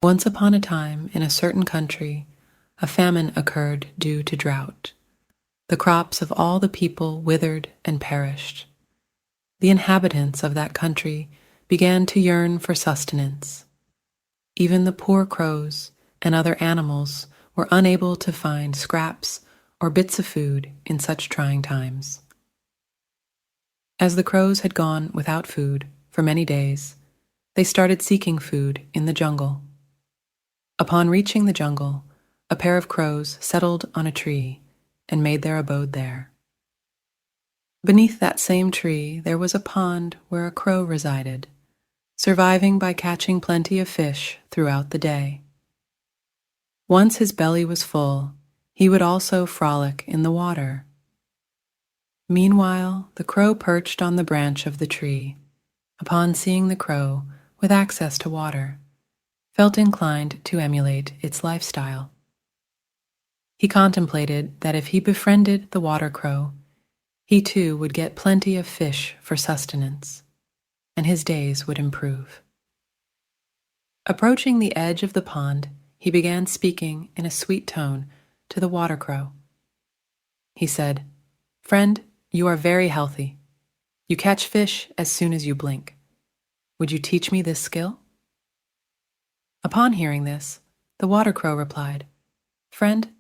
Once upon a time, in a certain country, a famine occurred due to drought. The crops of all the people withered and perished. The inhabitants of that country began to yearn for sustenance. Even the poor crows and other animals were unable to find scraps or bits of food in such trying times. As the crows had gone without food for many days, they started seeking food in the jungle. Upon reaching the jungle, a pair of crows settled on a tree and made their abode there. Beneath that same tree there was a pond where a crow resided, surviving by catching plenty of fish throughout the day. Once his belly was full, he would also frolic in the water. Meanwhile, the crow perched on the branch of the tree, upon seeing the crow with access to water, felt inclined to emulate its lifestyle. He contemplated that if he befriended the water crow, he too would get plenty of fish for sustenance, and his days would improve. Approaching the edge of the pond, he began speaking in a sweet tone to the water crow. He said, "Friend, you are very healthy. You catch fish as soon as you blink. Would you teach me this skill?" Upon hearing this, the water crow replied, "Friend,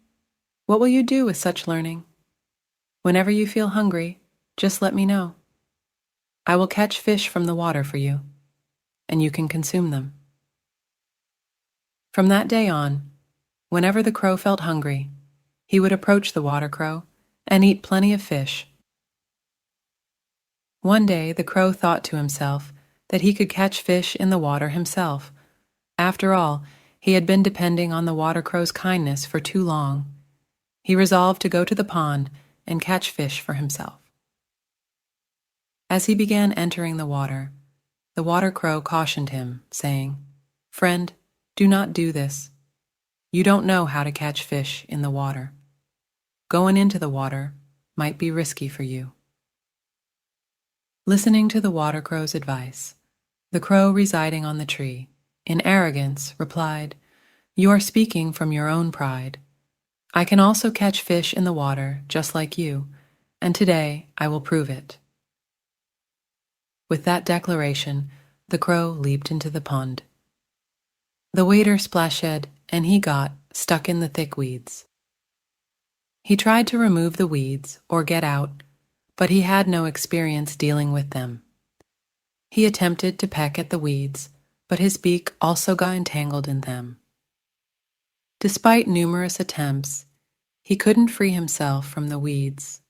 what will you do with such learning? Whenever you feel hungry, just let me know. I will catch fish from the water for you, and you can consume them." From that day on, whenever the crow felt hungry, he would approach the water crow and eat plenty of fish. One day the crow thought to himself that he could catch fish in the water himself. After all, he had been depending on the water crow's kindness for too long. He resolved to go to the pond and catch fish for himself. As he began entering the water crow cautioned him, saying, "Friend, do not do this. You don't know how to catch fish in the water. Going into the water might be risky for you." Listening to the water crow's advice, the crow residing on the tree, in arrogance, replied, "You are speaking from your own pride. I can also catch fish in the water just like you, and today I will prove it." With that declaration, the crow leaped into the pond. The water splashed, and he got stuck in the thick weeds. He tried to remove the weeds or get out, but he had no experience dealing with them. He attempted to peck at the weeds, but his beak also got entangled in them. Despite numerous attempts, he couldn't free himself from the weeds.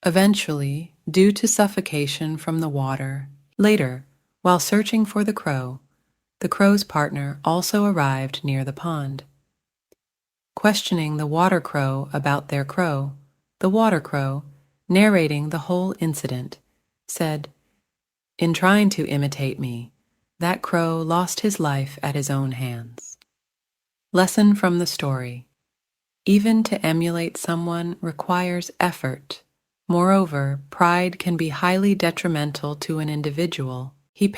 Eventually, due to suffocation from the water, later, while searching for the crow's partner also arrived near the pond. Questioning the water crow about their crow, the water crow, narrating the whole incident, said, "In trying to imitate me, that crow lost his life at his own hands." Lesson from the story: even to emulate someone requires effort. Moreover, pride can be highly detrimental to an individual. He